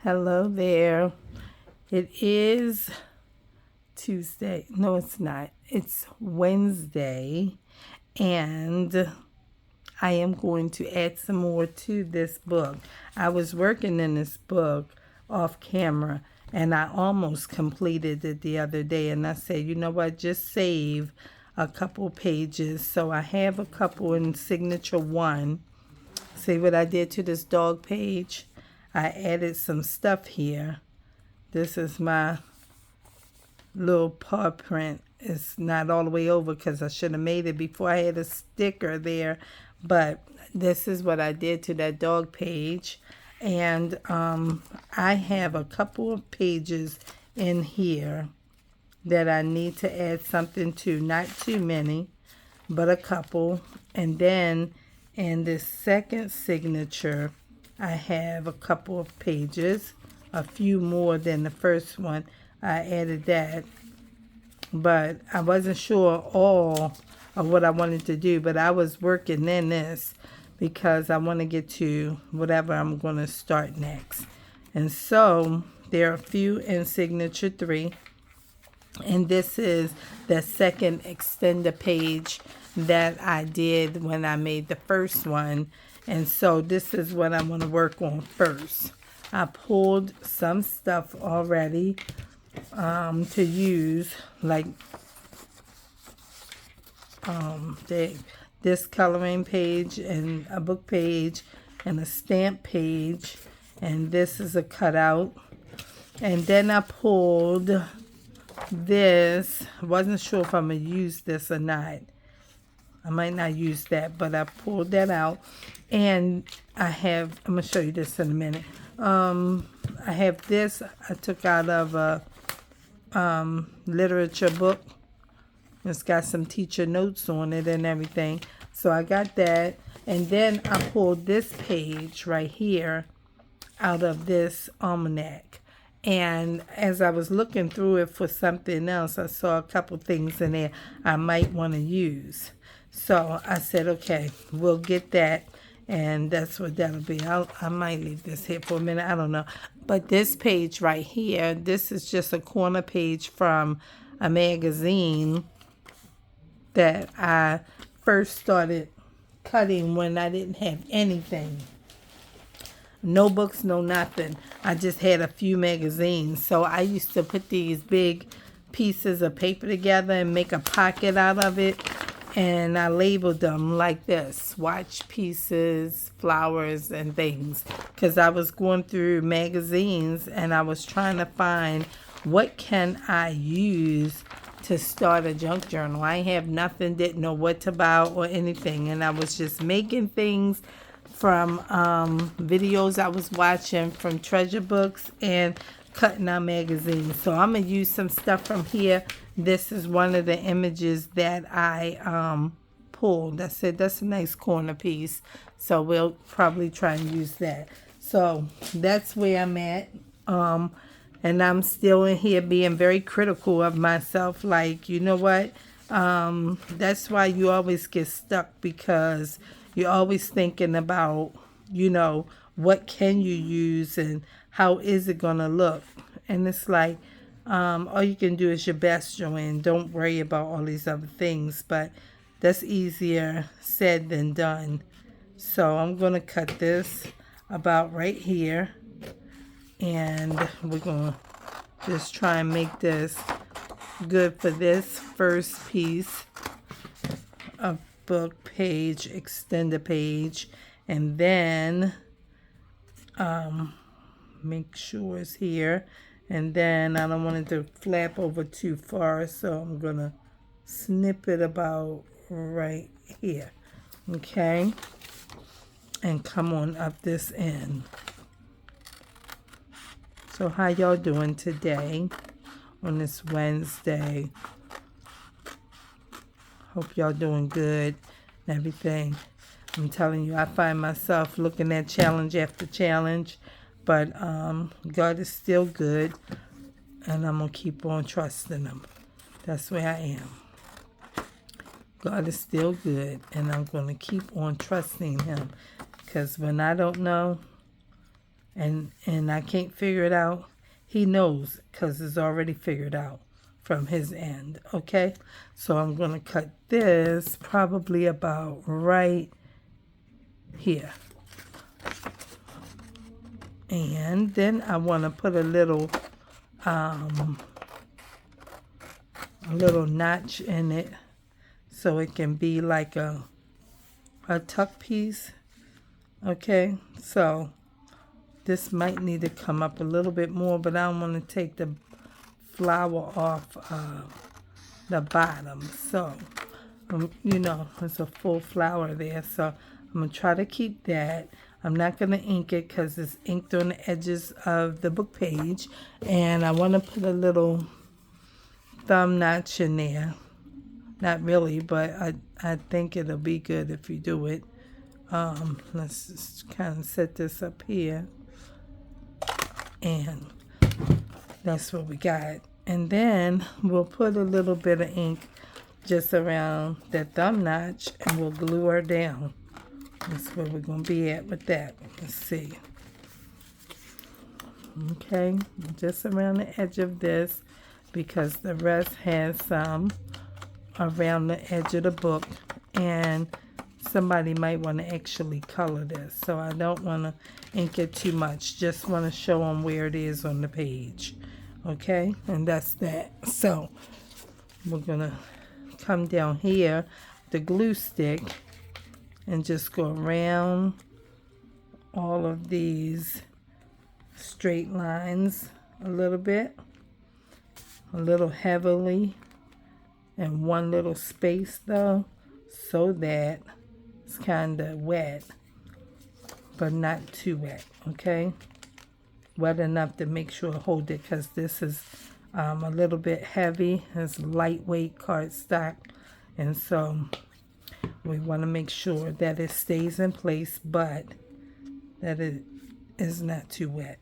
Hello there. It is Tuesday. No, it's not. It's Wednesday. And I am going to add some more to this book. I was working in this book off camera and I almost completed it the other day. And I said, you know what? Just save a couple pages. So I have a couple in signature 1. See what I did to this dog page? I added some stuff here. This is my little paw print. It's not all the way over because I should have made it before I had a sticker there. But this is what I did to that dog page. And I have a couple of pages in here that I need to add something to. Not too many, but a couple. And then in this second signature, I have a couple of pages, a few more than the first one. I added that, but I wasn't sure all of what I wanted to do, but I was working in this because I want to get to whatever I'm going to start next. And so there are a few in signature 3, and this is the second extender page that I did when I made the first one. And so this is what I want to work on first. I pulled some stuff already to use, like this coloring page and a book page and a stamp page. And this is a cutout. And then I pulled this. I wasn't sure if I'm going to use this or not. I might not use that, but I pulled that out. And I'm going to show you this in a minute. I have this I took out of a literature book. It's got some teacher notes on it and everything. So I got that. And then I pulled this page right here out of this almanac. And as I was looking through it for something else, I saw a couple things in there I might want to use. So I said, okay, we'll get that, and that's what that'll be. I might leave this here for a minute. I don't know. But this page right here, this is just a corner page from a magazine that I first started cutting when I didn't have anything. No books, no nothing. I just had a few magazines. So I used to put these big pieces of paper together and make a pocket out of it. And I labeled them like this: watch pieces, flowers, and things. Because I was going through magazines and I was trying to find what can I use to start a junk journal. I have nothing, didn't know what to buy or anything. And I was just making things from videos I was watching from treasure books and cutting out magazines. So I'm going to use some stuff from here. This is one of the images that I pulled. I said that's a nice corner piece. So we'll probably try and use that. So that's where I'm at. And I'm still in here being very critical of myself. Like, you know what? That's why you always get stuck, because you're always thinking about, you know, what can you use and how is it going to look? And it's like, all you can do is your best, Joanne. Don't worry about all these other things. But that's easier said than done. So I'm going to cut this about right here. And we're going to just try and make this good for this first piece of book page, extender page. And then make sure it's here. And then I don't want it to flap over too far, so I'm going to snip it about right here. Okay? And come on up this end. So how y'all doing today on this Wednesday? Hope y'all doing good and everything. I'm telling you, I find myself looking at challenge after challenge. But God is still good, and I'm going to keep on trusting Him. That's where I am. God is still good, and I'm going to keep on trusting Him. Because when I don't know, and I can't figure it out, he knows because it's already figured out from his end. Okay, so I'm going to cut this probably about right here. And then I want to put a little notch in it so it can be like a tuck piece. Okay, so this might need to come up a little bit more, but I don't want to take the flower off the bottom. So, you know, it's a full flower there. So I'm going to try to keep that. I'm not going to ink it because it's inked on the edges of the book page. And I want to put a little thumb notch in there. Not really, but I think it'll be good if you do it. Let's just kind of set this up here. And that's what we got. And then we'll put a little bit of ink just around that thumb notch and we'll glue her down. That's where we're going to be at with that. Let's see. Okay, just around the edge of this because the rest has some around the edge of the book, and somebody might want to actually color this, so I don't want to ink it too much, just want to show them where it is on the page. Okay, and that's that. So we're gonna come down here, the glue stick, and just go around all of these straight lines a little bit, a little heavily, and one little space though, so that it's kind of wet, but not too wet. Okay, wet enough to make sure I hold it, because this is a little bit heavy. It's lightweight cardstock, and so we want to make sure that it stays in place, but that it is not too wet.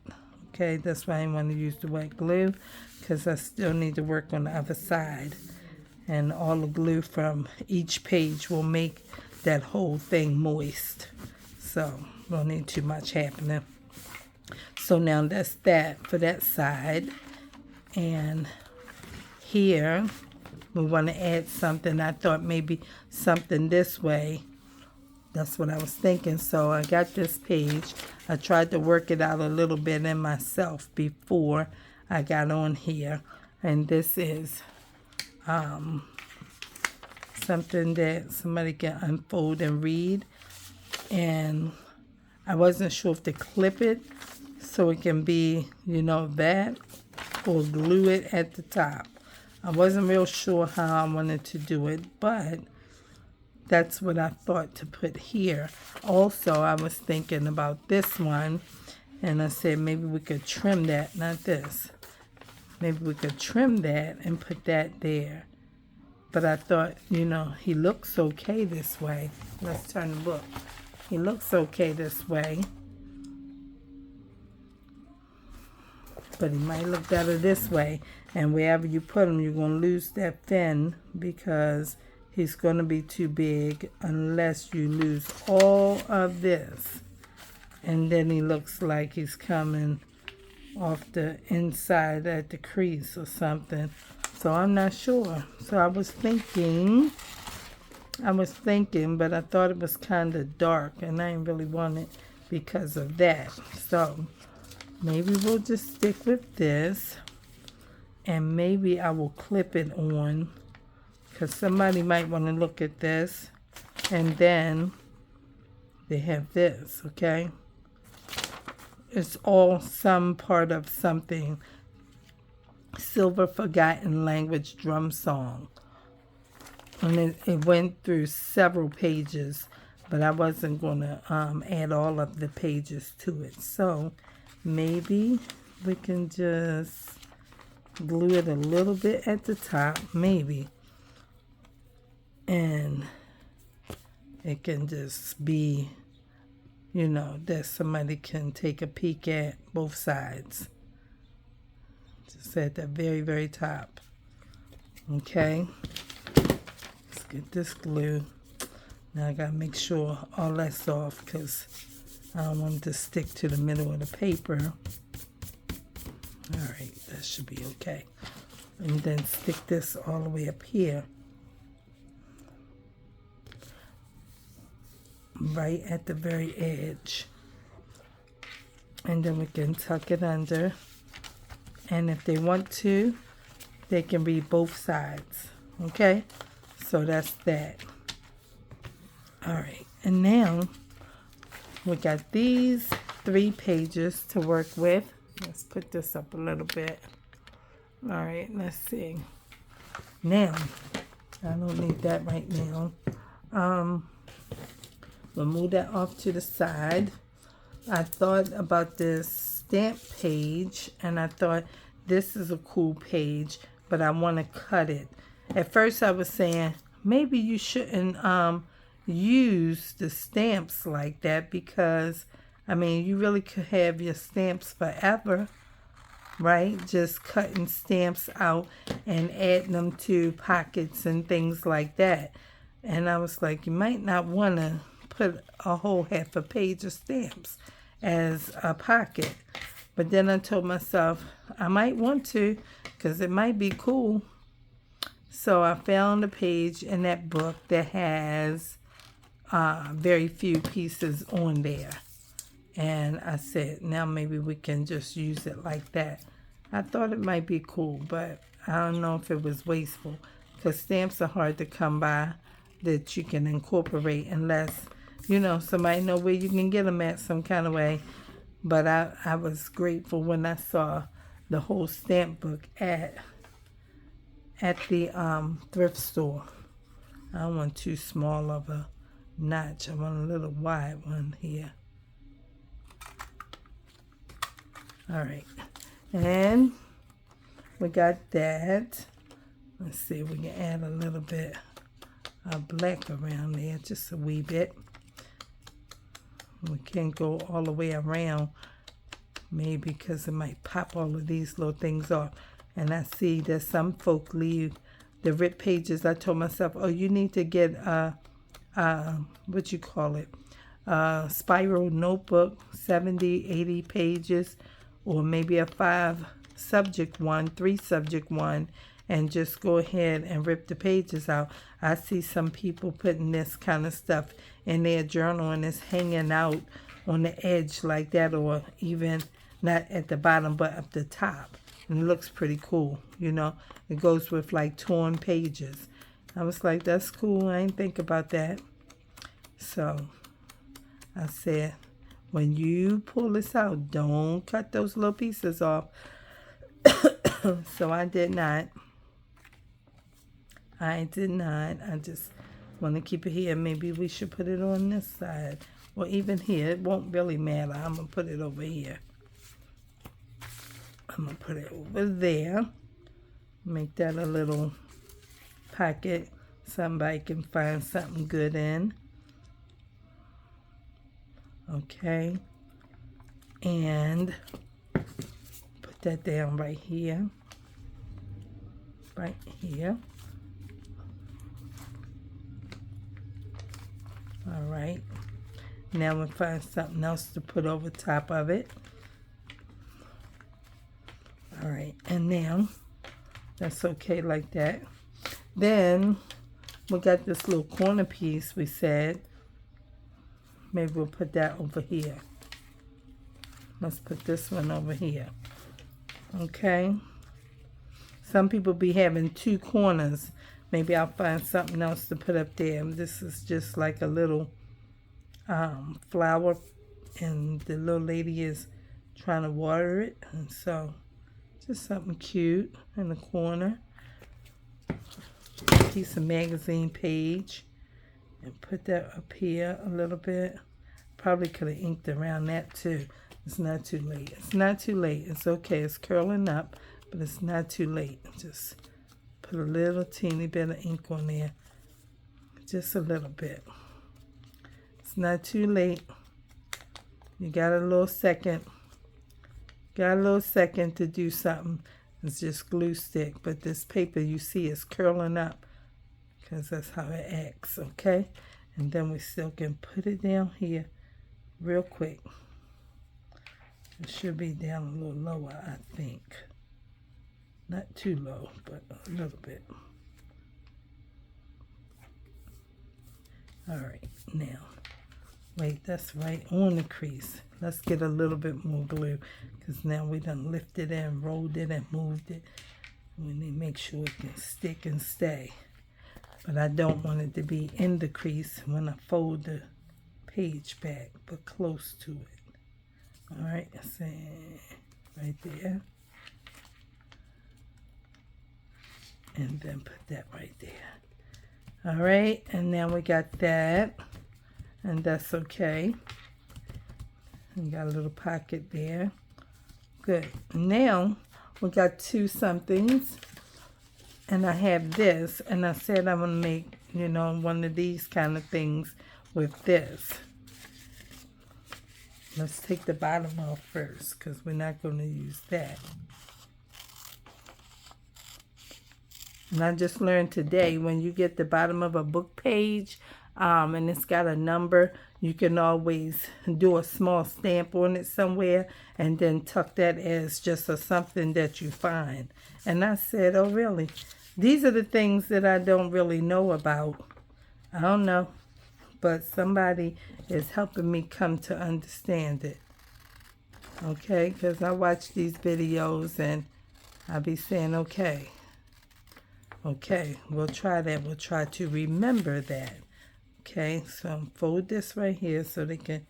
Okay, that's why I want to use the wet glue, because I still need to work on the other side, and all the glue from each page will make that whole thing moist, so don't need too much happening. So now that's that for that side. And here we want to add something. I thought maybe something this way. That's what I was thinking. So I got this page. I tried to work it out a little bit in myself before I got on here. And this is something that somebody can unfold and read. And I wasn't sure if to clip it so it can be, you know, that, or glue it at the top. I wasn't real sure how I wanted to do it, but that's what I thought to put here. Also, I was thinking about this one, and I said maybe we could trim that, not this. Maybe we could trim that and put that there. But I thought, you know, he looks okay this way. Let's turn the book. He looks okay this way. But he might look better this way. And wherever you put him, you're going to lose that fin, because he's going to be too big unless you lose all of this. And then he looks like he's coming off the inside at the crease or something. So I'm not sure. So I was thinking, but I thought it was kind of dark, and I didn't really want it because of that. So maybe we'll just stick with this, and maybe I will clip it on, because somebody might want to look at this, and then they have this, okay? It's all some part of something. Silver Forgotten Language Drum Song. And it went through several pages, but I wasn't going to add all of the pages to it. So maybe we can just glue it a little bit at the top, maybe. And it can just be, you know, that somebody can take a peek at both sides. Just at the very, very top. Okay. Let's get this glue. Now I gotta make sure all that's off, because I don't want it to stick to the middle of the paper. All right, that should be okay. And then stick this all the way up here. Right at the very edge. And then we can tuck it under. And if they want to, they can read both sides. Okay? So that's that. All right. And now we got these 3 pages to work with. Let's put this up a little bit. All right, let's see. Now, I don't need that right now. We'll move that off to the side. I thought about this stamp page, and I thought this is a cool page, but I want to cut it. At first I was saying, maybe you shouldn't use the stamps like that, because, I mean, you really could have your stamps forever, right? Just cutting stamps out and adding them to pockets and things like that. And I was like, you might not want to put a whole half a page of stamps as a pocket. But then I told myself I might want to, because it might be cool. So I found a page in that book that has very few pieces on there. And I said, now maybe we can just use it like that. I thought it might be cool, but I don't know if it was wasteful, because stamps are hard to come by that you can incorporate unless, you know, somebody know where you can get them at some kind of way. But I was grateful when I saw the whole stamp book at the thrift store. I don't want too small of a notch. I want a little wide one here. All right, and we got that. Let's see if we can add a little bit of black around there, just a wee bit. We can't go all the way around, maybe because it might pop all of these little things off. And I see that some folk leave the ripped pages. I told myself, oh, you need to get what you call it, spiral notebook, 70, 80 pages, or maybe a 3 subject one, and just go ahead and rip the pages out. I see some people putting this kind of stuff in their journal, and it's hanging out on the edge like that, or even not at the bottom but up the top, and it looks pretty cool. You know, it goes with like torn pages. I was like, that's cool. I didn't think about that. So I said, when you pull this out, don't cut those little pieces off. So I did not. I just want to keep it here. Maybe we should put it on this side, or even here. It won't really matter. I'm going to put it over here. I'm going to put it over there. Make that a little pocket somebody can find something good in. Okay. And put that down right here. Right here. All right. Now we'll find something else to put over top of it. All right. And now that's okay like that. Then we got this little corner piece we said. Maybe we'll put that over here. Let's put this one over here. Okay. Some people be having 2 corners. Maybe I'll find something else to put up there. This is just like a little flower, and the little lady is trying to water it. And so just something cute in the corner. Piece of magazine page. And put that up here a little bit. Probably could have inked around that too. It's not too late. It's not too late. It's okay. It's curling up, but it's not too late. Just put a little teeny bit of ink on there. Just a little bit. It's not too late. You got a little second. Got a little second to do something. It's just glue stick. But this paper you see is curling up, because that's how it acts, okay? And then we still can put it down here real quick. It should be down a little lower, I think. Not too low, but a little bit. All right, now, wait, that's right on the crease. Let's get a little bit more glue, because now we done lifted it and rolled it and moved it. We need to make sure it can stick and stay. But I don't want it to be in the crease when I fold the page back, but close to it. All right, so right there. And then put that right there. All right, and now we got that, and that's okay. We got a little pocket there. Good. Now we got two somethings, and I have this, and I said I'm gonna make, you know, one of these kind of things with this. Let's take the bottom off first, because we're not going to use that. And I just learned today, when you get the bottom of a book page, and it's got a number, you can always do a small stamp on it somewhere, and then tuck that as just a something that you find. And I said, oh really? These are the things that I don't really know about. I don't know. But somebody is helping me come to understand it. Okay? Because I watch these videos and I be saying, okay, we'll try that. We'll try to remember that. Okay? So fold this right here so they can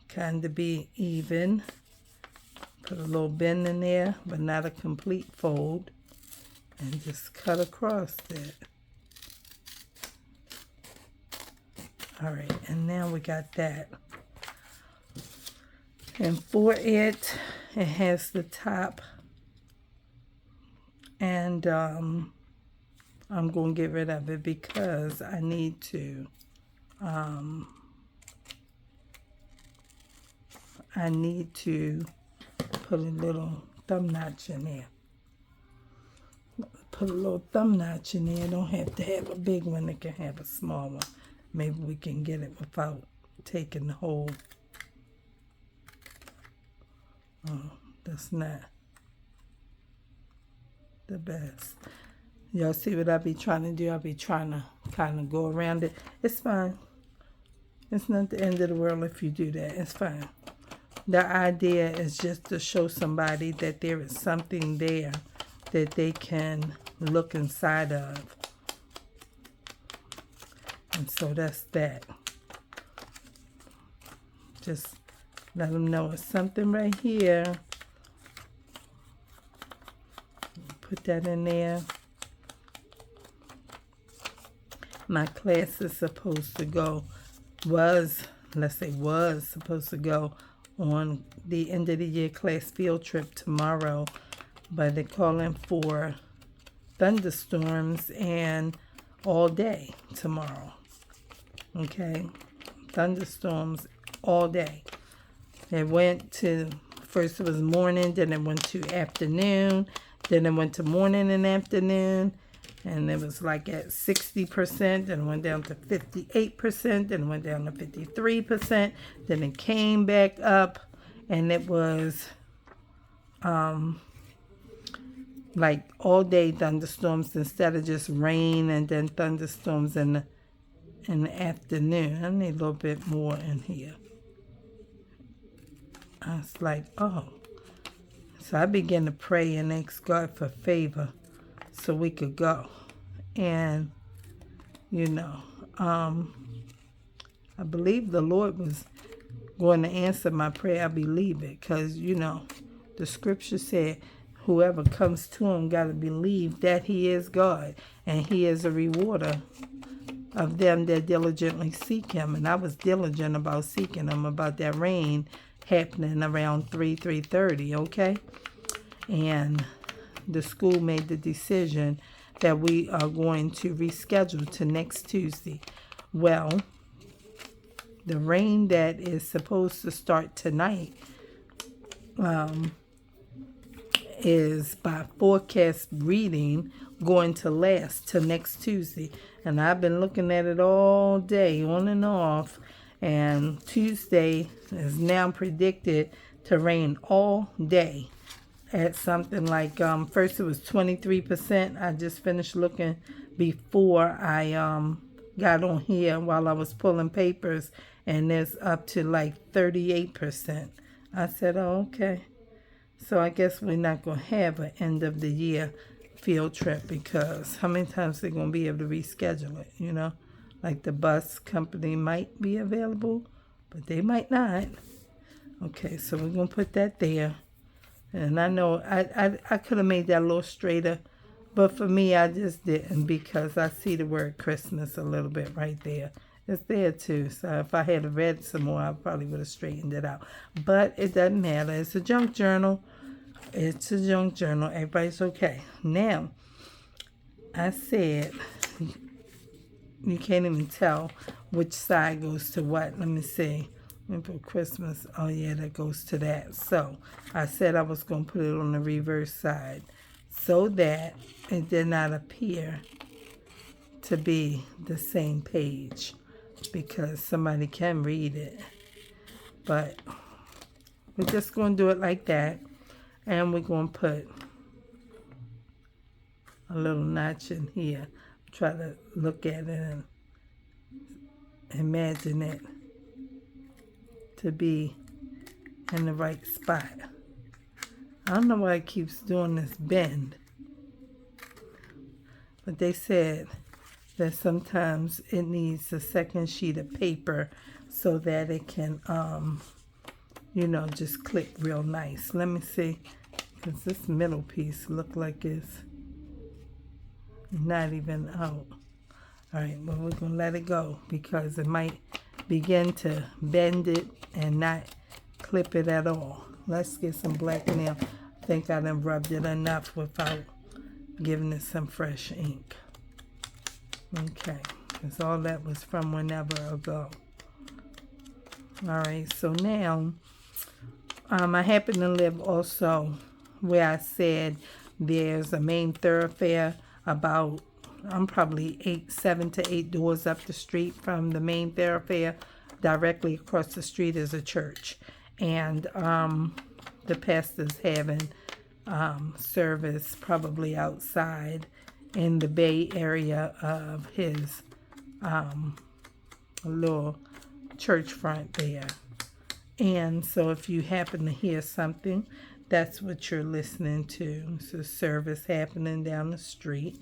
kind of be even. Put a little bend in there, but not a complete fold. And just cut across that. All right, and now we got that. And for it, it has the top. And I'm going to get rid of it because I need to put a little thumb notch in there. Put a little thumb notch in there. Don't have to have a big one. It can have a small one. Maybe we can get it without taking the whole. Oh, that's not the best. Y'all see what I be trying to do? I be trying to kind of go around it. It's fine. It's not the end of the world if you do that. It's fine. The idea is just to show somebody that there is something there that they can look inside of. And so that's that. Just let them know it's something right here. Put that in there. My class is supposed to go, was supposed to go on the end of the year class field trip tomorrow. But they're calling for thunderstorms and all day tomorrow. Okay, thunderstorms all day. It went to, first it was morning, then it went to afternoon, then it went to morning and afternoon, and it was like at 60%, then it went down to 58%, then it went down to 53%, then it came back up, and it was like all day thunderstorms instead of just rain and then thunderstorms in the afternoon. I need a little bit more in here. I was like, oh. So I began to pray and ask God for favor so we could go. And, you know, I believe the Lord was going to answer my prayer. I believe it because, you know, the scripture said, whoever comes to him got to believe that he is God and he is a rewarder of them that diligently seek him. And I was diligent about seeking him, about that rain happening around 3:30, okay? And the school made the decision that we are going to reschedule to next Tuesday. Well, the rain that is supposed to start tonight is by forecast reading going to last till next Tuesday. And I've been looking at it all day, on and off, And Tuesday is now predicted to rain all day at something like, first it was 23%. I just finished looking before I got on here while I was pulling papers, and it's up to like 38%. I said, oh, okay. So I guess we're not going to have an end of the year field trip, because how many times they're going to be able to reschedule it, you know? Like the bus company might be available, but they might not. Okay, so we're going to put that there. And I know I could have made that a little straighter, but for me, I just didn't, because I see the word Christmas a little bit right there. It's there too. So if I had read some more, I probably would have straightened it out. But it doesn't matter. It's a junk journal. It's a junk journal. Everybody's okay. Now, I said, you can't even tell which side goes to what. Let me see. Let me put Christmas. Oh, yeah, that goes to that. So I said I was going to put it on the reverse side so that it did not appear to be the same page, because somebody can read it. But we're just going to do it like that. And we're going to put a little notch in here. Try to look at it and imagine it to be in the right spot. I don't know why it keeps doing this bend, but they said that sometimes it needs a second sheet of paper so that it can, you know, just click real nice. Let me see, because this middle piece look like it's not even out. All right, well, we're going to let it go, because it might begin to bend it and not clip it at all. Let's get some black nail. I think I done rubbed it enough without giving it some fresh ink. Okay, because all that was from whenever ago. All right, so now I happen to live also where I said there's a main thoroughfare about, I'm probably 7 to 8 doors up the street from the main thoroughfare. Directly across the street is a church, and the pastor's having service probably outside in the bay area of his little church front there. And so if you happen to hear something, that's what you're listening to. It's a service happening down the street.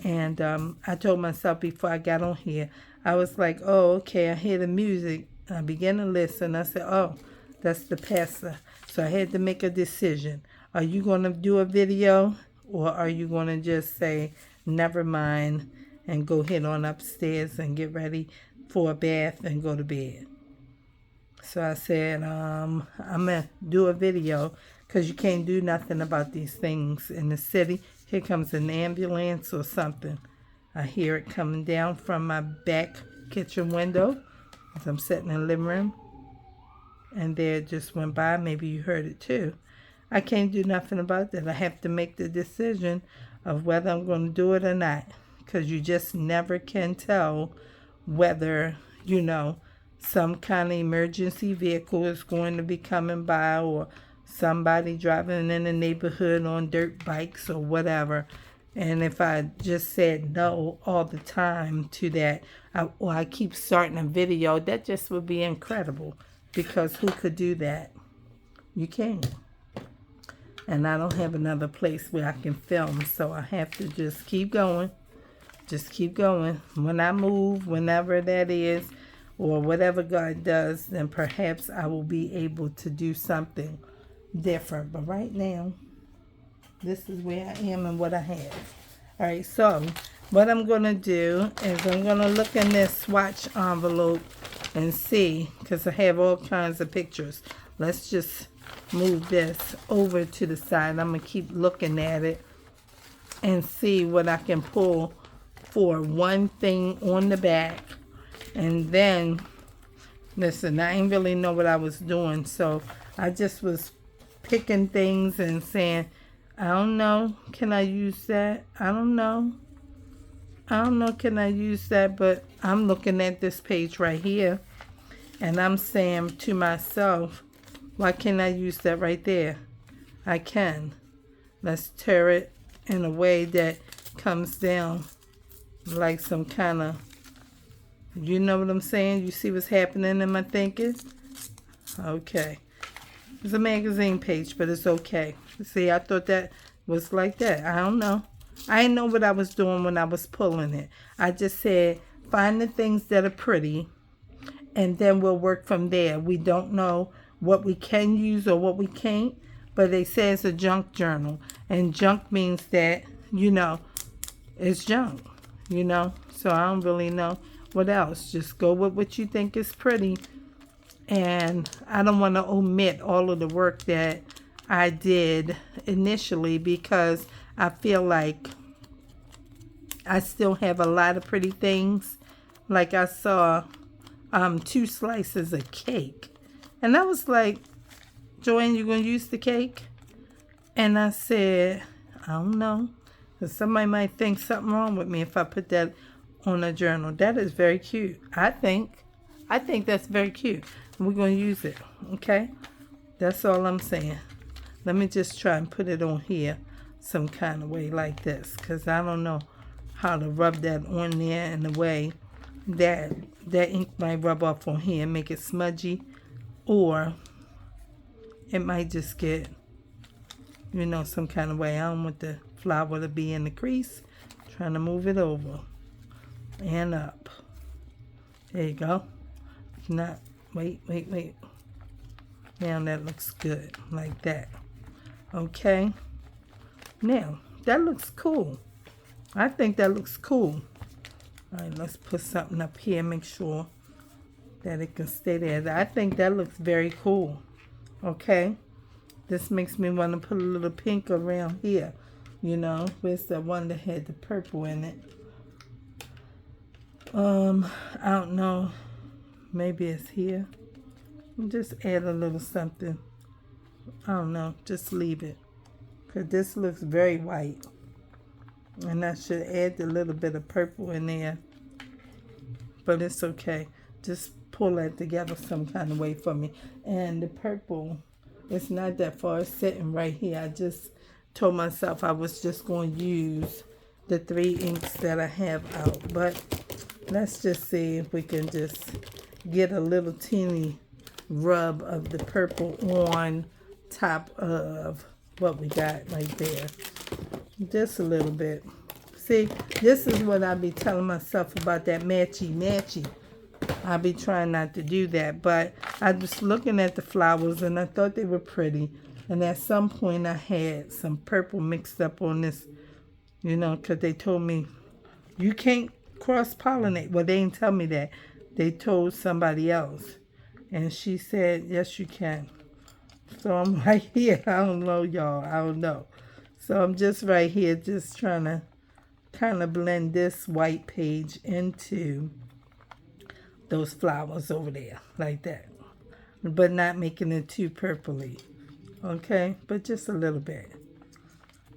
And I told myself before I got on here, I was like, oh, okay, I hear the music. I began to listen. I said, oh, that's the pastor. So I had to make a decision. Are you going to do a video, or are you going to just say, never mind, and go head on upstairs and get ready for a bath and go to bed? So I said, I'm going to do a video, because you can't do nothing about these things in the city. Here comes an ambulance or something. I hear it coming down from my back kitchen window as I'm sitting in the living room. And there it just went by. Maybe you heard it too. I can't do nothing about that. I have to make the decision of whether I'm going to do it or not. Because you just never can tell whether, you know, some kind of emergency vehicle is going to be coming by, or somebody driving in the neighborhood on dirt bikes or whatever. And if I just said no all the time to that, or I keep starting a video, that just would be incredible, because who could do that? You can't. And I don't have another place where I can film, so I have to just keep going. Just keep going. When I move, whenever that is, or whatever God does, then perhaps I will be able to do something different. But right now, this is where I am and what I have. All right, so what I'm going to do is I'm going to look in this swatch envelope and see, because I have all kinds of pictures. Let's just move this over to the side. I'm going to keep looking at it and see what I can pull for one thing on the back. And then, listen, I didn't really know what I was doing, so I just was picking things and saying, I don't know, can I use that? I don't know, can I use that? But I'm looking at this page right here, And I'm saying to myself, why can't I use that right there? I can. Let's tear it in a way that comes down like some kind of, you know what I'm saying? You see what's happening in my thinking? Okay. It's a magazine page, but it's okay. See, I thought that was like that. I don't know. I didn't know what I was doing when I was pulling it. I just said, find the things that are pretty, and then we'll work from there. We don't know what we can use or what we can't, but they say it's a junk journal. And junk means that, it's junk, So I don't really know what else. Just go with what you think is pretty. And I don't want to omit all of the work that I did initially because I feel like I still have a lot of pretty things. Like I saw 2 slices of cake. And I was like, Joanne, you going to use the cake? And I said, I don't know. Because somebody might think something wrong with me if I put that on a journal. That is very cute. I think that's very cute. We're going to use it, okay? That's all I'm saying. Let me just try and put it on here some kind of way like this, because I don't know how to rub that on there in a way that ink might rub off on here and make it smudgy, or it might just get, some kind of way. I don't want the flower to be in the crease. Trying to move it over and up. There you go. Not. Wait. Now that looks good, like that. Okay. Now, that looks cool. I think that looks cool. All right, let's put something up here, make sure that it can stay there. I think that looks very cool. Okay. This makes me want to put a little pink around here. Where's the one that had the purple in it? I don't know. Maybe it's here. Just add a little something. I don't know. Just leave it. Because this looks very white. And I should add a little bit of purple in there. But it's okay. Just pull that together some kind of way for me. And the purple, it's not that far. It's sitting right here. I just told myself I was just going to use the 3 inks that I have out. But let's just see if we can just get a little teeny rub of the purple on top of what we got right there. Just a little bit. See, this is what I be telling myself about that matchy. I be trying not to do that, but I was looking at the flowers and I thought they were pretty. And at some point I had some purple mixed up on this, because they told me you can't cross-pollinate. Well, they didn't tell me that. They told somebody else. And she said, yes, you can. So I'm right here. I don't know, y'all. I don't know. So I'm just right here just trying to kind of blend this white page into those flowers over there. Like that. But not making it too purpley. Okay? But just a little bit.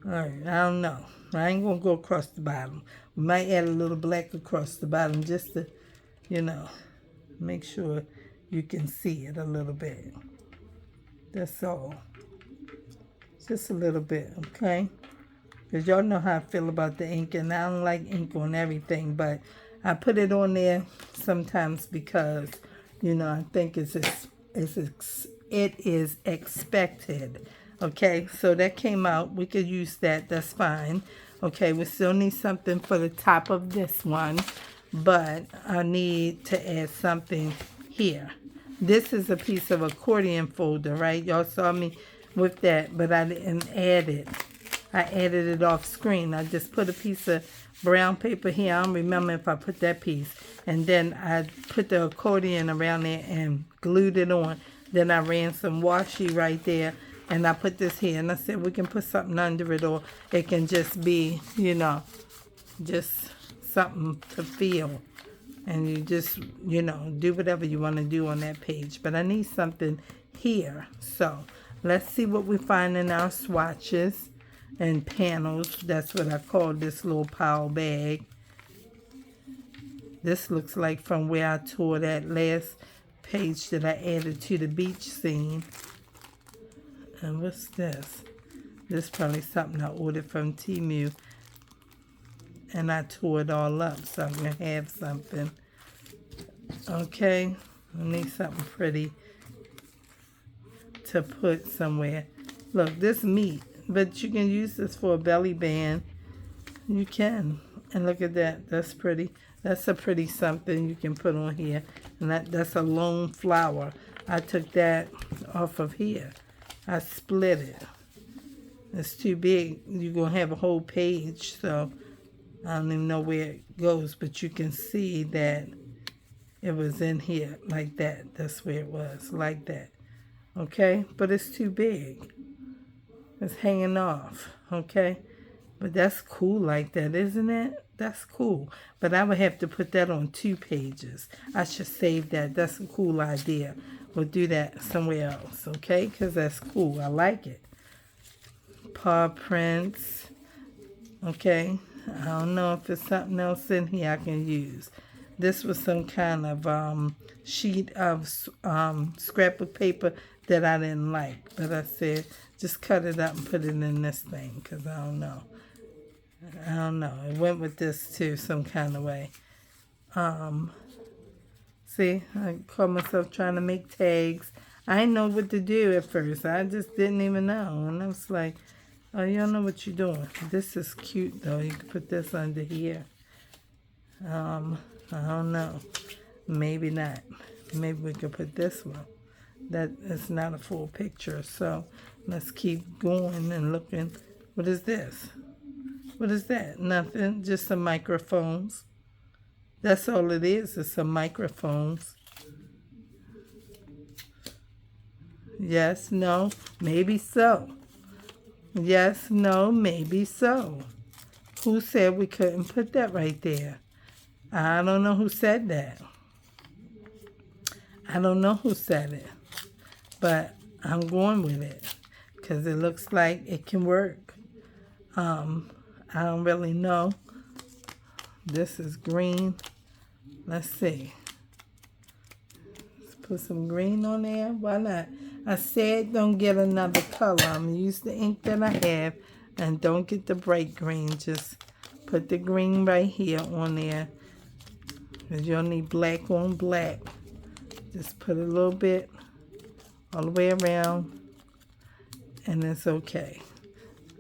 All right. I don't know. I ain't going to go across the bottom. We might add a little black across the bottom just to, make sure you can see it a little bit. That's all. Just a little bit, okay? Because y'all know how I feel about the ink, and I don't like ink on everything, but I put it on there sometimes because, I think it is expected. Okay, so that came out. We could use that. That's fine. Okay, we still need something for the top of this one, but I need to add something here. This is a piece of accordion folder, right? Y'all saw me with that, but I didn't add it. I added it off screen. I just put a piece of brown paper here. I don't remember if I put that piece. And then I put the accordion around there and glued it on. Then I ran some washi right there. And I put this here. And I said we can put something under it, or it can just be, just something to feel. And you just, do whatever you want to do on that page. But I need something here. So let's see what we find in our swatches and panels. That's what I call this little pile bag. This looks like from where I tore that last page that I added to the beach scene. And what's this? This is probably something I ordered from Temu. And I tore it all up so I'm going to have something. Okay, I need something pretty to put somewhere. Look, this meat, but you can use this for a belly band. You can. And look at that. That's pretty. That's a pretty something you can put on here. And that's a lone flower. I took that off of here. I split it. It's too big. You're going to have a whole page, so I don't even know where it goes, but you can see that it was in here like that. That's where it was, like that. Okay? But it's too big. It's hanging off. Okay? But that's cool like that, isn't it? That's cool. But I would have to put that on 2 pages. I should save that. That's a cool idea. We'll do that somewhere else, okay? Because that's cool. I like it. Paw prints. Okay? I don't know if there's something else in here I can use. This was some kind of sheet of scrapbook paper that I didn't like. But I said, just cut it up and put it in this thing because I don't know. I don't know. It went with this too, some kind of way. See, I caught myself trying to make tags. I didn't know what to do at first. I just didn't even know. And I was like, oh, you don't know what you're doing. This is cute, though. You can put this under here. I don't know. Maybe not. Maybe we could put this one. That is not a full picture. So let's keep going and looking. What is this? What is that? Nothing. Just some microphones. That's all it is some microphones. Yes, no, maybe so. Yes, no, maybe so. Who said we couldn't put that right there? I don't know who said that. I don't know who said it. But I'm going with it because it looks like it can work. I don't really know. This is green. Let's see. Let's put some green on there. Why not? I said don't get another color. I'm going to use the ink that I have. And don't get the bright green. Just put the green right here on there. Because you'll need black on black. Just put a little bit all the way around. And it's okay.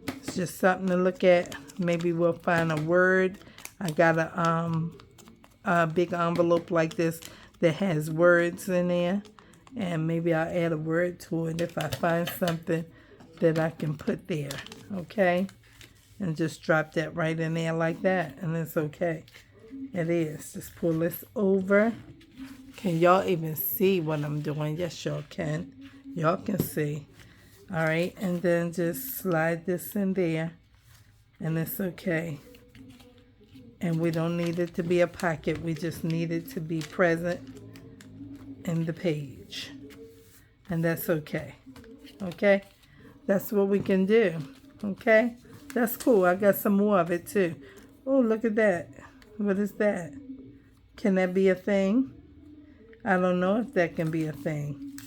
It's just something to look at. Maybe we'll find a word. I got a big envelope like this that has words in there. And maybe I'll add a word to it if I find something that I can put there. Okay? And just drop that right in there like that. And it's okay. It is. Just pull this over. Can y'all even see what I'm doing? Yes, y'all can. Y'all can see. All right. And then just slide this in there. And it's okay. And we don't need it to be a pocket. We just need it to be present in the page. And that's okay. Okay? That's what we can do. Okay? That's cool. I got some more of it too. Oh, look at that. What is that? Can that be a thing? I don't know if that can be a thing.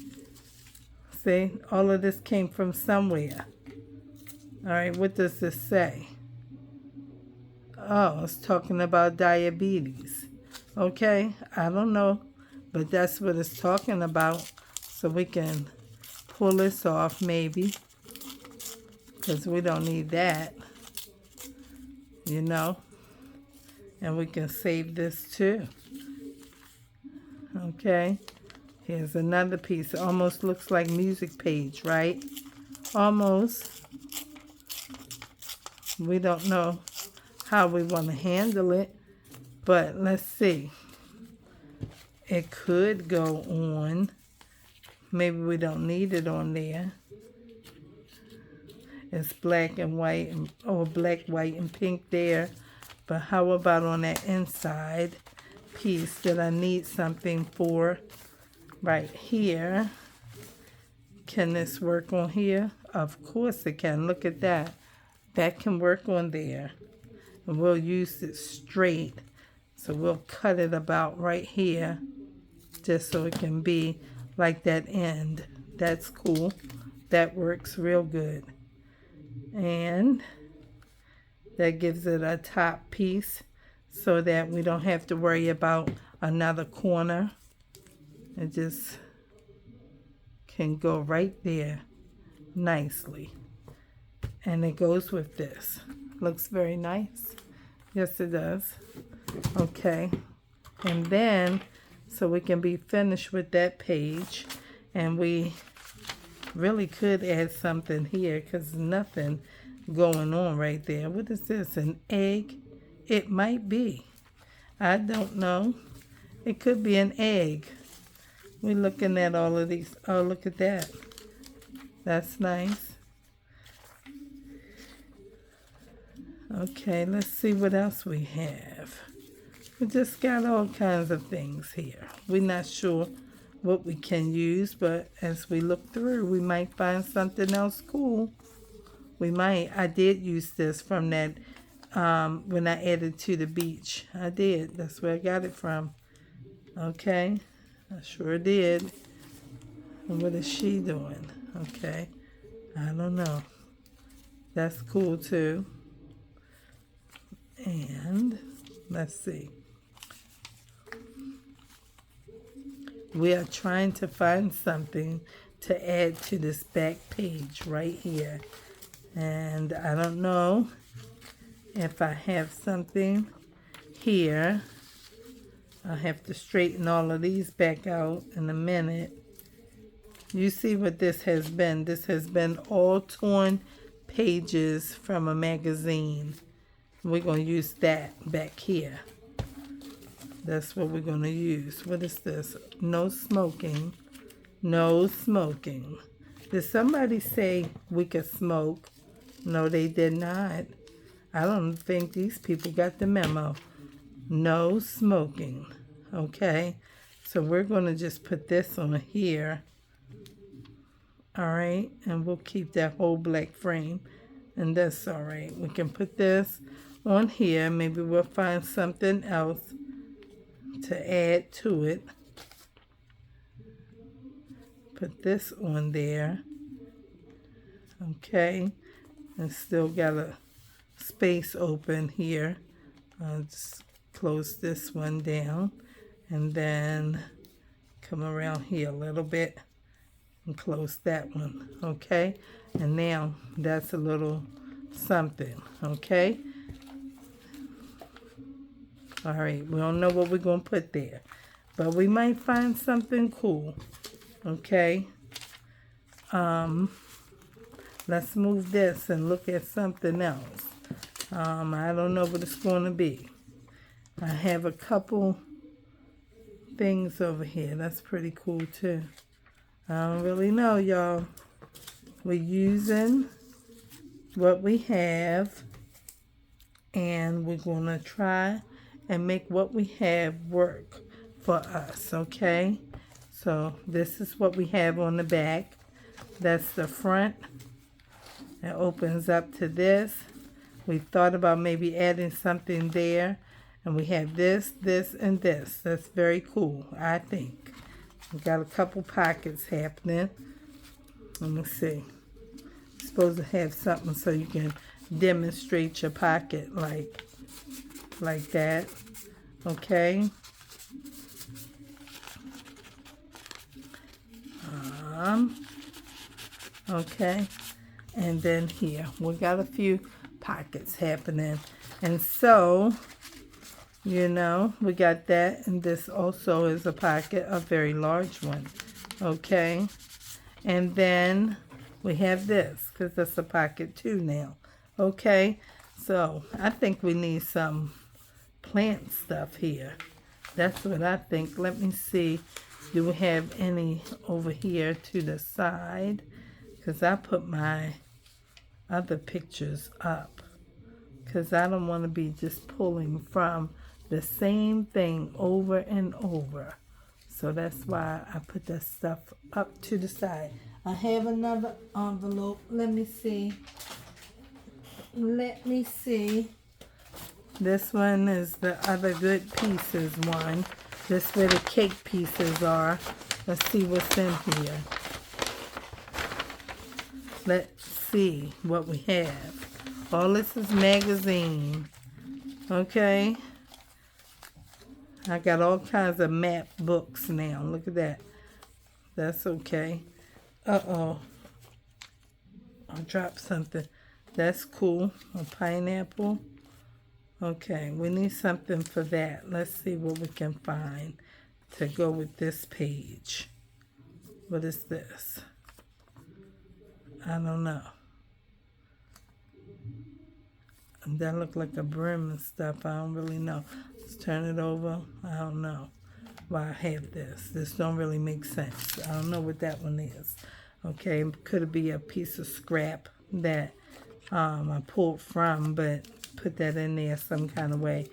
See? All of this came from somewhere. All right. What does this say? Oh, it's talking about diabetes. Okay, I don't know, but that's what it's talking about. So we can pull this off maybe, because we don't need that, you know. And we can save this too. Okay, here's another piece. It almost looks like music page, right? Almost. We don't know how we want to handle it, but let's see. It could go on. Maybe we don't need it on there. It's black and white, or black, white, and pink there. But how about on that inside piece that I need something for right here? Can this work on here? Of course it can. Look at that. That can work on there. And we'll use it straight. So we'll cut it about right here just so it can be like that end. That's cool. That works real good. And that gives it a top piece so that we don't have to worry about another corner. It just can go right there nicely. And it goes with this. Looks very nice. Yes, it does. Okay. And then, so we can be finished with that page. And we really could add something here because nothing going on right there. What is this? An egg? It might be. I don't know. It could be an egg. We're looking at all of these. Oh, look at that. That's nice. Okay, let's see what else we have. We just got all kinds of things here. We're not sure what we can use, but as we look through, we might find something else cool. We might. I did use this from that when I added to the beach. I did. That's where I got it from. Okay, I sure did. And what is she doing? Okay, I don't know. That's cool too. And let's see. We are trying to find something to add to this back page right here. And I don't know if I have something here. I'll have to straighten all of these back out in a minute. You see what this has been. This has been all torn pages from a magazine. We're going to use that back here. That's what we're going to use. What is this? No smoking. No smoking. Did somebody say we could smoke? No, they did not. I don't think these people got the memo. No smoking. Okay? So we're going to just put this on here. All right? And we'll keep that whole black frame. And that's all right. We can put this on here. Maybe we'll find something else to add to it. Put this on there. Okay. And still got a space open here. I'll just close this one down. And then come around here a little bit and close that one. Okay. And now that's a little something. Okay. All right, we don't know what we're going to put there, but we might find something cool, okay? Let's move this and look at something else. I don't know what it's going to be. I have a couple things over here. That's pretty cool, too. I don't really know, y'all. We're using what we have, and we're going to try and make what we have work for us, okay? So this is what we have on the back. That's the front. It opens up to this. We thought about maybe adding something there. And we have this, this, and this. That's very cool, I think. We got a couple pockets happening. Let me see. You're supposed to have something so you can demonstrate your pocket like that. Okay. Okay. And then here we got a few pockets happening, and so you know we got that, and this also is a pocket, a very large one. Okay. And then we have this because that's a pocket too now. Okay. So I think we need some plant stuff here. That's what I think. Let me see. Do we have any over here to the side? Because I put my other pictures up. Because I don't want to be just pulling from the same thing over and over. So that's why I put that stuff up to the side. I have another envelope. Let me see. Let me see. This one is the other good pieces one. This where the cake pieces are. Let's see what's in here. Let's see what we have. All this is magazine. Okay. I got all kinds of map books now. Look at that. That's okay. Uh-oh. I dropped something. That's cool. A pineapple. Okay, we need something for that. Let's see what we can find to go with this page. What is this? I don't know. That look like a brim and stuff. I don't really know. Let's turn it over. I don't know why I have this. This don't really make sense. I don't know what that one is. Okay, could it be a piece of scrap that I pulled from, but put that in there some kind of way.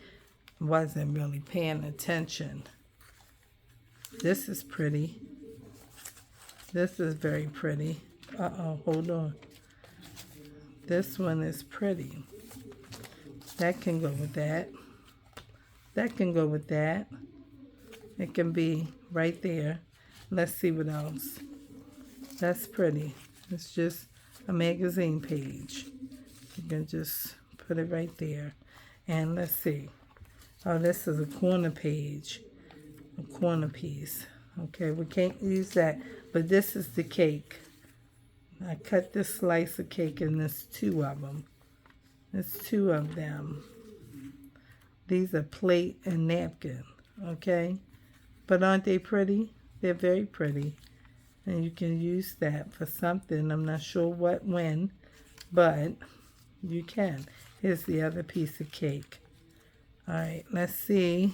Wasn't really paying attention. This is pretty. This is very pretty. Uh-oh, hold on. This one is pretty. That can go with that. That can go with that. It can be right there. Let's see what else. That's pretty. It's just a magazine page. You can just put it right there. And let's see. Oh, this is a corner page. A corner piece. Okay, we can't use that. But this is the cake. I cut this slice of cake and there's two of them. There's two of them. These are plate and napkin. Okay? But aren't they pretty? They're very pretty. And you can use that for something. I'm not sure what, when, but you can. Here's the other piece of cake. All right, let's see.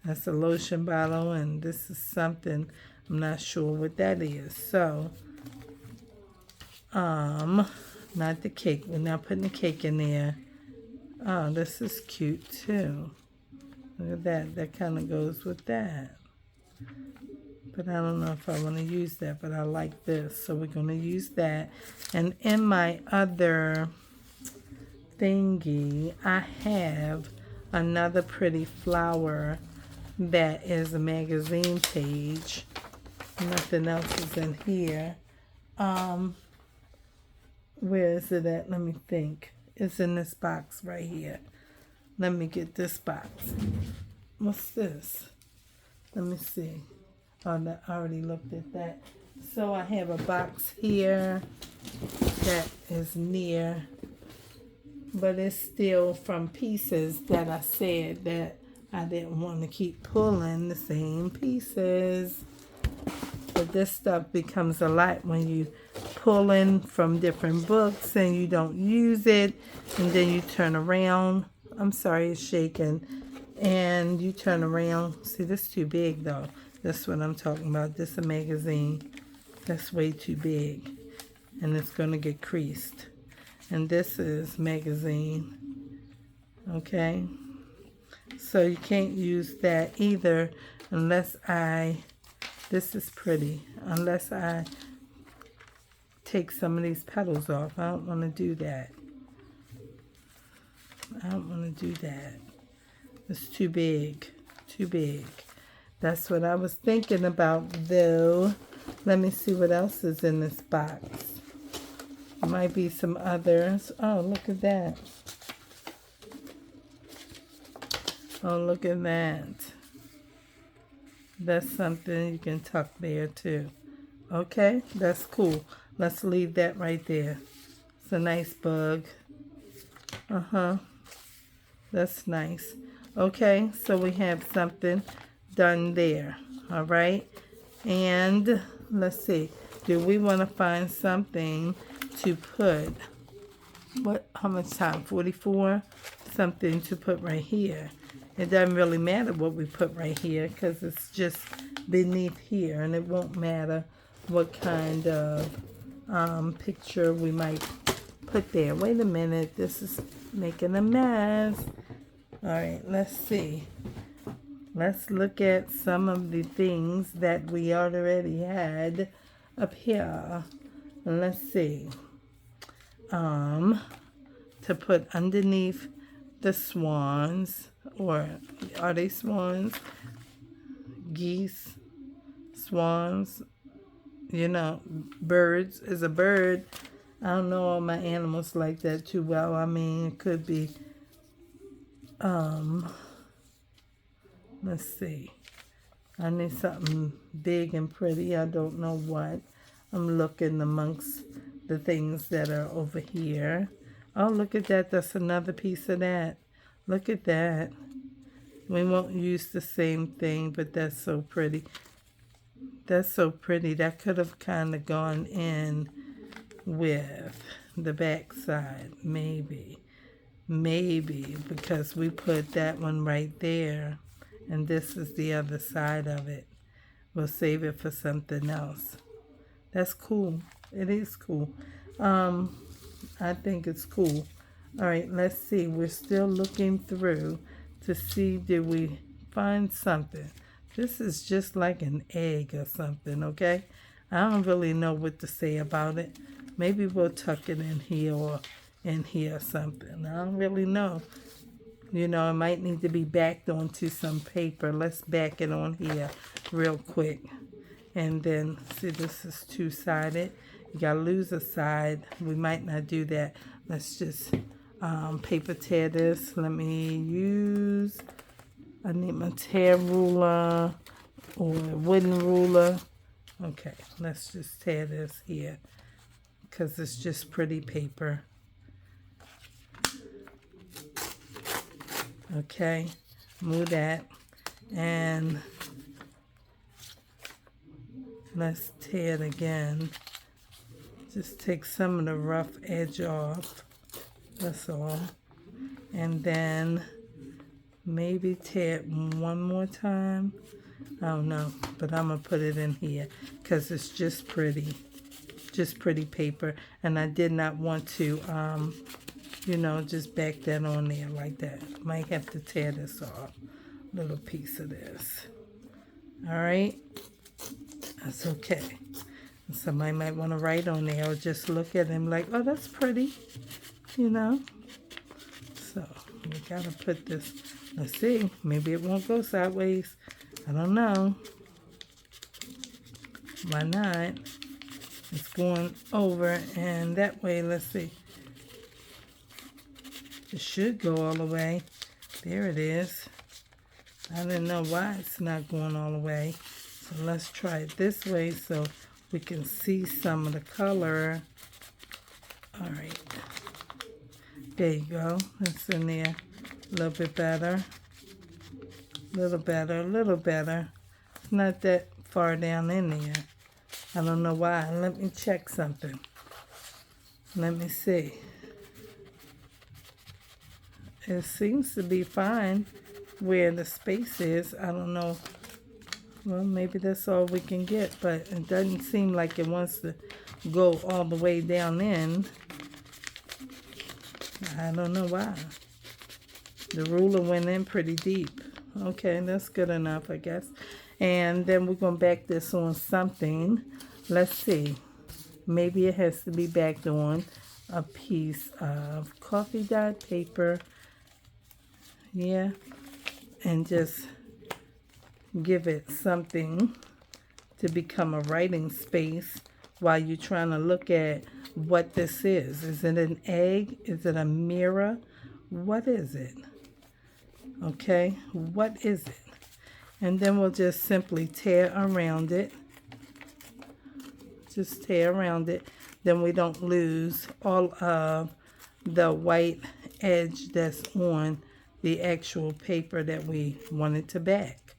That's a lotion bottle, and this is something. I'm not sure what that is. So, not the cake. We're not putting the cake in there. Oh, this is cute too. Look at that. That kind of goes with that. But I don't know if I want to use that, but I like this. So we're going to use that. And in my other thingy, I have another pretty flower that is a magazine page. Nothing else is in here. Where is it at? Let me think. It's in this box right here. Let me get this box. What's this? Let me see. Oh, I already looked at that. So I have a box here that is near, but it's still from pieces that I said that I didn't want to keep pulling the same pieces. But this stuff becomes a lot when you pull in from different books and you don't use it, and then you turn around. I'm sorry, it's shaking. And you turn around. See, this is too big though. That's what I'm talking about. This is a magazine. That's way too big. And it's going to get creased. And this is magazine. Okay? So you can't use that either unless this is pretty. Unless I take some of these petals off. I don't want to do that. I don't want to do that. It's too big. Too big. That's what I was thinking about, though. Let me see what else is in this box. There might be some others. Oh, look at that. Oh, look at that. That's something you can tuck there, too. Okay, that's cool. Let's leave that right there. It's a nice bug. Uh-huh. That's nice. Okay, so we have something done there. All right. And let's see. Do we want to find something to put? How much time? 44? Something to put right here. It doesn't really matter what we put right here because it's just beneath here, and it won't matter what kind of picture we might put there. Wait a minute. This is making a mess. All right, let's see. Let's look at some of the things that we already had up here. And let's see. To put underneath the swans, or are they swans? geese, swans, you know, birds. Is a bird. I don't know all my animals like that too well. I mean, it could be, let's see. I need something big and pretty. I don't know what. I'm looking amongst the things that are over here. Oh, look at that. That's another piece of that. Look at that. We won't use the same thing, but that's so pretty. That's so pretty. That could have kind of gone in with the back side. Maybe. Maybe. Because we put that one right there. And this is the other side of it. We'll save it for something else. That's cool. It is cool. I think it's cool. All right, let's see. We're still looking through to see, did we find something? This is just like an egg or something, okay? I don't really know what to say about it. Maybe we'll tuck it in here or in here or something. I don't really know. You know, it might need to be backed onto some paper. Let's back it on here real quick. And then, see, this is two-sided. You got to lose a side. We might not do that. Let's just paper tear this. Let me use, I need my tear ruler or a wooden ruler. Okay, let's just tear this here because it's just pretty paper. Okay, move that. And let's tear it again. Just take some of the rough edge off. That's all. And then maybe tear it one more time. I don't know, but I'm going to put it in here because it's just pretty. Just pretty paper. And I did not want to, you know, just back that on there like that. Might have to tear this off. Little piece of this. All right. That's okay. Somebody might want to write on there or just look at him like, oh, that's pretty, you know. So we got to put this. Let's see. Maybe it won't go sideways. I don't know. Why not? It's going over and that way. Let's see. It should go all the way. There it is. I don't know why it's not going all the way. So let's try it this way so we can see some of the color. All right. There you go. That's in there. A little bit better. A little better. A little better. It's not that far down in there. I don't know why. Let me check something. Let me see. It seems to be fine where the space is. I don't know. Well, maybe that's all we can get, but it doesn't seem like it wants to go all the way down in. I don't know why. The ruler went in pretty deep. Okay, that's good enough, I guess. And then we're going to back this on something. Let's see. Maybe it has to be backed on a piece of coffee dot paper. Yeah. And just give it something to become a writing space while you're trying to look at what this is. Is it an egg? Is it a mirror? What is it? Okay, what is it? And then we'll just simply tear around it. Just tear around it. Then we don't lose all of the white edge that's on the actual paper that we wanted to back.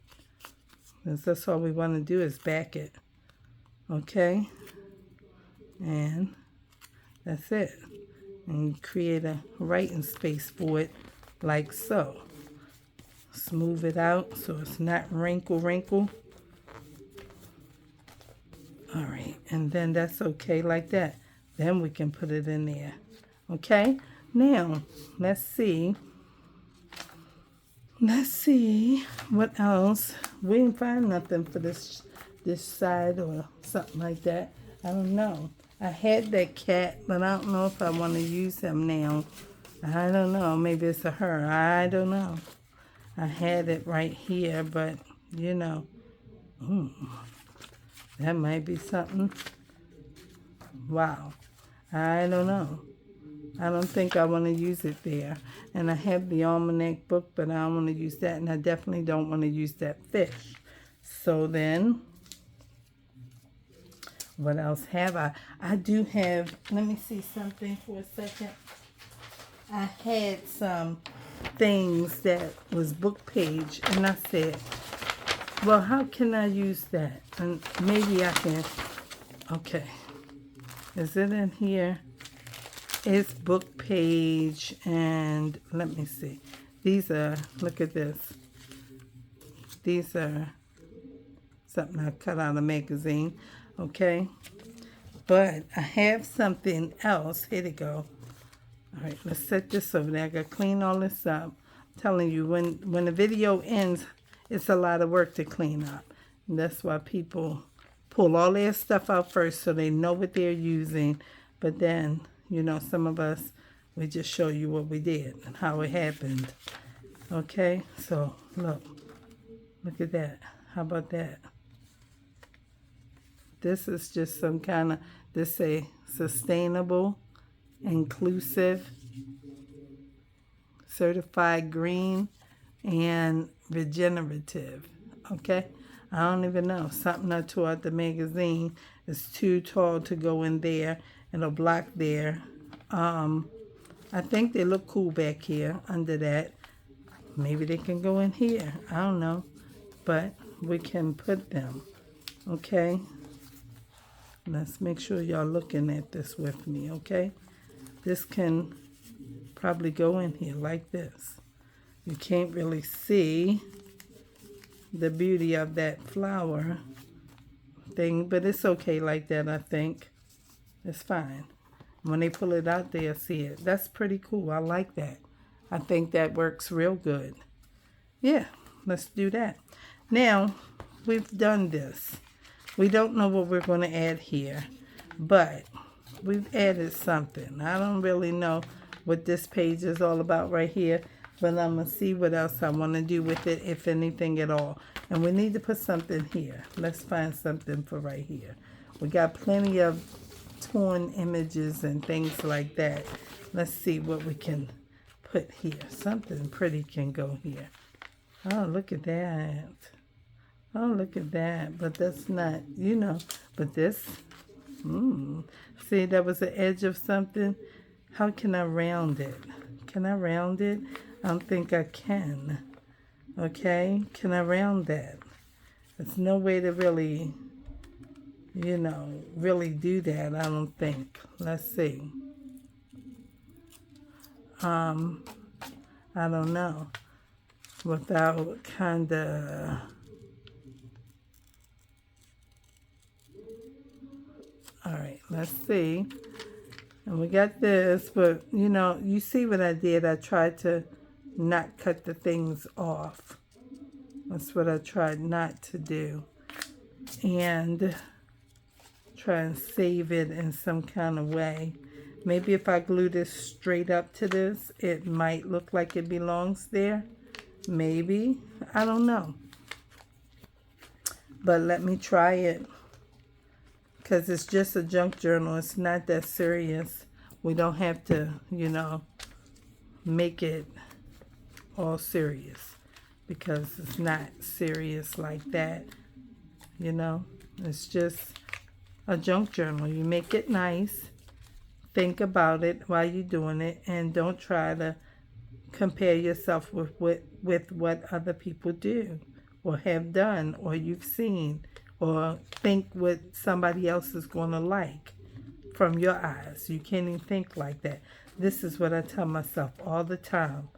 Because that's all we want to do is back it. Okay? And that's it. And create a writing space for it like so. Smooth it out so it's not wrinkle. All right, and then that's okay like that. Then we can put it in there. Okay? Now, let's see. Let's see what else. We didn't find nothing for this side or something like that. I don't know. I had that cat, but I don't know if I want to use him now. I don't know. Maybe it's a her. I don't know. I had it right here, but, you know, That might be something. Wow. I don't know. I don't think I want to use it there. And I have the almanac book, but I don't want to use that. And I definitely don't want to use that fish. So then, what else have I? I do have, let me see something for a second. I had some things that was book page, and I said, well, how can I use that? And maybe I can, okay. Is it in here? It's book page, and let me see. These are, look at this. These are something I cut out of a magazine, okay? But I have something else. Here we go. All right, let's set this over there. I got to clean all this up. I'm telling you, when the video ends, it's a lot of work to clean up. And that's why people pull all their stuff out first so they know what they're using. But then, you know, some of us, we just show you what we did and how it happened. Okay, so look at that. How about that? This is just some kind of, this say sustainable, inclusive, certified green, and regenerative. Okay, I don't even know. Something I tore out the magazine is too tall to go in there. It'll block there. I think they look cool back here under that. Maybe they can go in here. I don't know. But we can put them. Okay. Let's make sure y'all looking at this with me, okay? This can probably go in here like this. You can't really see the beauty of that flower thing, but it's okay like that, I think. It's fine. When they pull it out, they'll see it. That's pretty cool. I like that. I think that works real good. Yeah, let's do that. Now, we've done this. We don't know what we're going to add here, but we've added something. I don't really know what this page is all about right here, but I'm going to see what else I want to do with it, if anything at all. And we need to put something here. Let's find something for right here. We got plenty of torn images and things like that. Let's see what we can put here. Something pretty can go here. Oh, look at that. Oh, look at that. But that's not, you know, but this, see, that was the edge of something. How can I round it? Can I round it? I don't think I can. Okay, can I round that? There's no way to really, you know, really do that, I don't think. Let's see. I don't know. Without kind of... All right, let's see. And we got this, but, you know, you see what I did. I tried to not cut the things off. That's what I tried not to do. And try and save it in some kind of way. Maybe if I glue this straight up to this, it might look like it belongs there. Maybe. I don't know. But let me try it. Because it's just a junk journal. It's not that serious. We don't have to, you know, make it all serious. Because it's not serious like that. You know, it's just a junk journal. You make it nice. Think about it while you're doing it. And don't try to compare yourself with what other people do or have done or you've seen. Or think what somebody else is going to like from your eyes. You can't even think like that. This is what I tell myself all the time.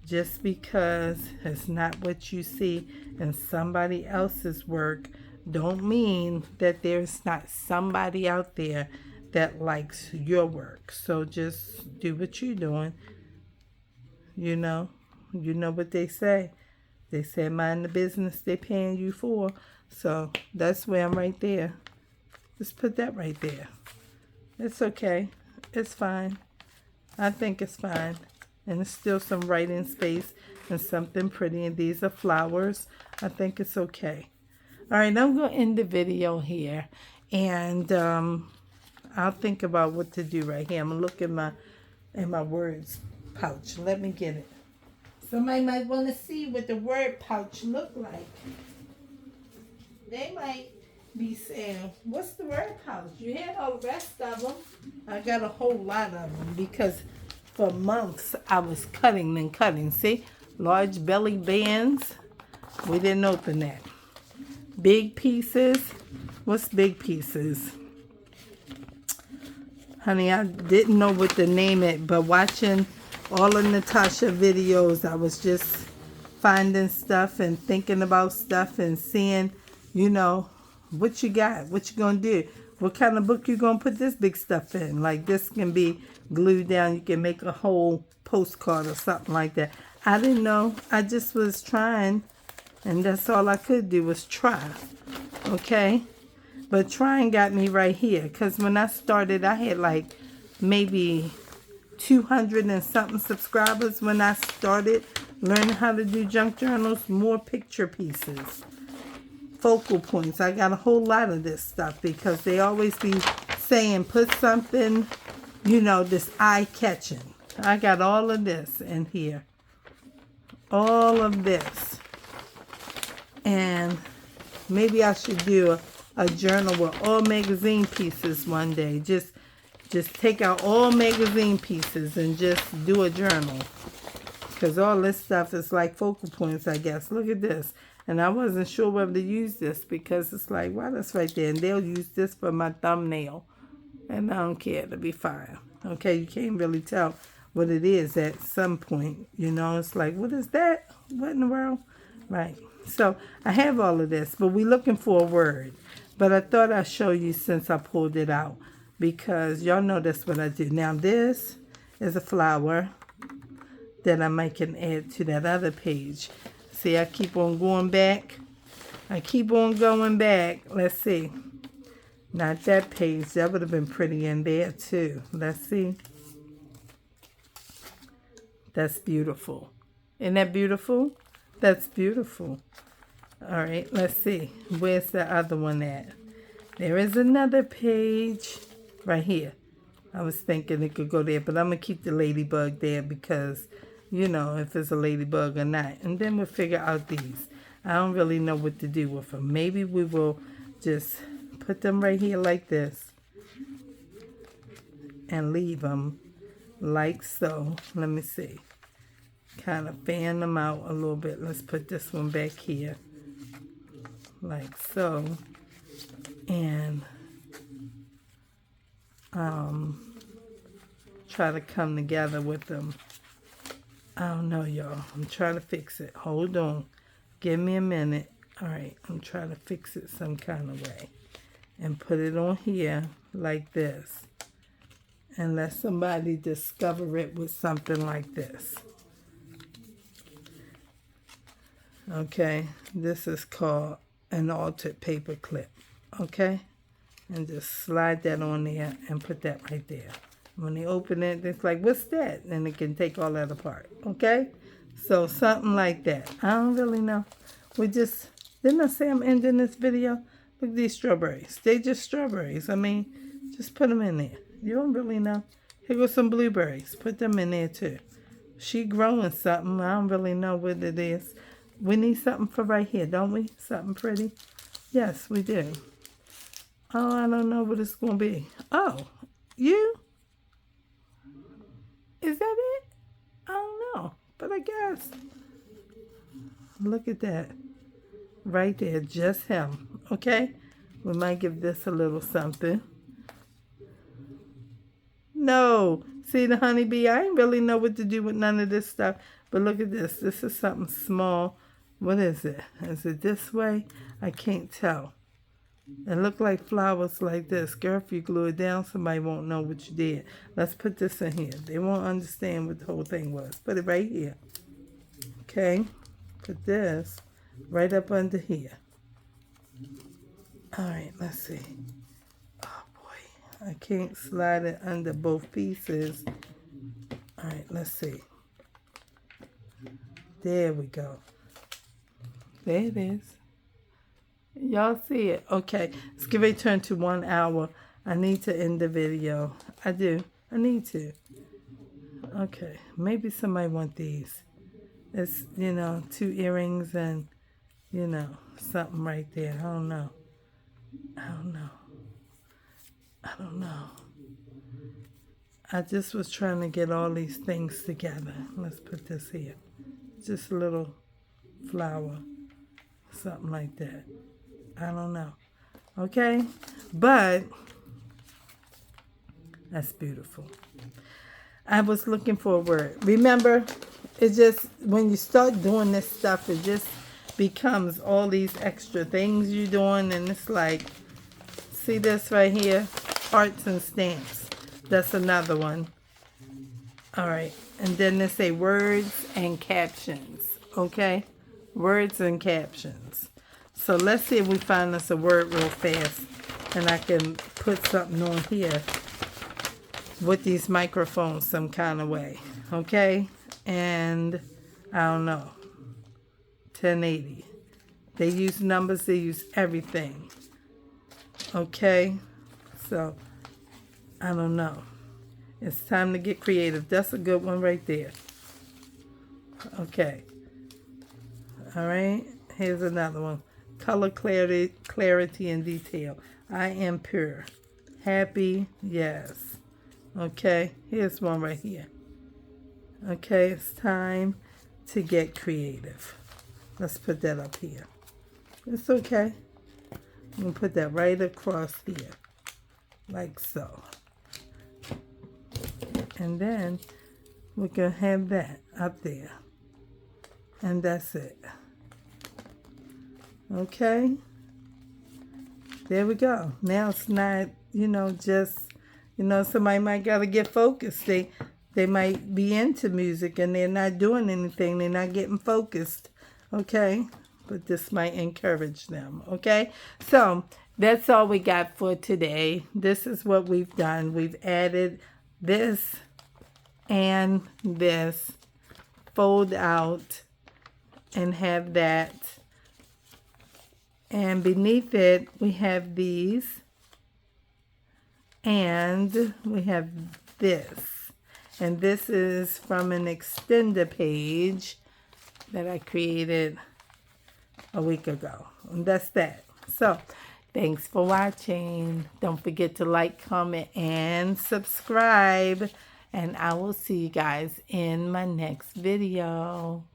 Just because it's not what you see in somebody else's work, don't mean that there's not somebody out there that likes your work. So just do what you're doing. You know what they say. They say mind the business they're paying you for. So that's where I'm right there. Just put that right there. It's okay. It's fine. I think it's fine. And it's still some writing space and something pretty. And these are flowers. I think it's okay. All right, I'm going to end the video here. And I'll think about what to do right here. I'm going to look in my words pouch. Let me get it. Somebody might want to see what the word pouch look like. They might be saying, what's the word pouch? You had all the rest of them. I got a whole lot of them because for months I was cutting and cutting. See, large belly bands. We didn't open that. Big pieces. What's big pieces? Honey, I didn't know what to name it, but watching all of Natasha videos, I was just finding stuff and thinking about stuff and seeing, you know, what you got, what you gonna do, what kind of book you gonna put this big stuff in. Like this can be glued down, you can make a whole postcard or something like that. I didn't know, I just was trying, and that's all I could do was try, okay? But trying got me right here, because when I started, I had like maybe 200 and something subscribers when I started learning how to do junk journals, more picture pieces, focal points. I got a whole lot of this stuff because they always be saying put something, you know, this eye-catching. I got all of this in here. All of this. And maybe I should do a journal with all magazine pieces one day. Just take out all magazine pieces and just do a journal. Because all this stuff is like focal points, I guess. Look at this. And I wasn't sure whether to use this because it's like, wow, that's right there. And they'll use this for my thumbnail. And I don't care. It'll be fine. Okay, you can't really tell what it is at some point. You know, it's like, what is that? What in the world? Right. So I have all of this, but we're looking for a word. But I thought I'd show you since I pulled it out, because y'all know that's what I do. Now this is a flower that I might can add to that other page. See, I keep on going back. I keep on going back. Let's see. Not that page. That would have been pretty in there too. Let's see. That's beautiful. Isn't that beautiful? That's beautiful. All right, let's see. Where's the other one at? There is another page right here. I was thinking it could go there, but I'm going to keep the ladybug there because, you know, if it's a ladybug or not. And then we'll figure out these. I don't really know what to do with them. Maybe we will just put them right here like this and leave them like so. Let me see. Kind of fan them out a little bit. Let's put this one back here like so, and try to come together with them. I don't know, y'all. I'm trying to fix it. Hold on. Give me a minute. All right, I'm trying to fix it some kind of way and put it on here like this and let somebody discover it with something like this. Okay, this is called an altered paper clip. Okay, and just slide that on there and put that right there. When they open it, it's like, what's that? And it can take all that apart. Okay, so something like that. I don't really know. We just, didn't I say I'm ending this video? Look at these strawberries. They just strawberries. I mean, just put them in there. You don't really know. Here goes some blueberries. Put them in there too. She growing something. I don't really know what it is. We need something for right here, don't we? Something pretty. Yes, we do. Oh, I don't know what it's going to be. Oh, you? Is that it? I don't know. But I guess. Look at that. Right there. Just him. Okay? We might give this a little something. No. See the honeybee? I ain't really know what to do with none of this stuff. But look at this. This is something small. What is it? Is it this way? I can't tell. It look like flowers like this. Girl, if you glue it down, somebody won't know what you did. Let's put this in here. They won't understand what the whole thing was. Put it right here. Okay? Put this right up under here. All right, let's see. Oh, boy. I can't slide it under both pieces. All right, let's see. There we go. There it is. Y'all see it? Okay. Let's give it turn to 1 hour. I need to end the video. I do. I need to. Okay. Maybe somebody want these. It's, 2 earrings and, something right there. I don't know. I don't know. I don't know. I just was trying to get all these things together. Let's put this here. Just a little flower. Something like that. I don't know. Okay? But that's beautiful. I was looking for a word. Remember, it just, when you start doing this stuff, it just becomes all these extra things you're doing. And it's like, see this right here? Hearts and stamps. That's another one. All right. And then they say words and captions. Okay? Words and captions. So let's see if we find us a word real fast. And I can put something on here with these microphones some kind of way. Okay? And I don't know. 1080. They use numbers. They use everything. Okay? So, I don't know. It's time to get creative. That's a good one right there. Okay. All right. Here's another one. Color clarity and detail. I am pure. Happy. Yes. Okay. Here's one right here. Okay. It's time to get creative. Let's put that up here. It's okay. I'm going to put that right across here. Like so. And then we can have that up there. And that's it. Okay. There we go. Now it's not, just, somebody might got to get focused. They might be into music and they're not doing anything. They're not getting focused. Okay. But this might encourage them. Okay. So that's all we got for today. This is what we've done. We've added this and this, fold out and have that, and beneath it we have these, and we have this, and this is from an extender page that I created a week ago, and that's that. So thanks for watching. Don't forget to like, comment, and subscribe. And I will see you guys in my next video.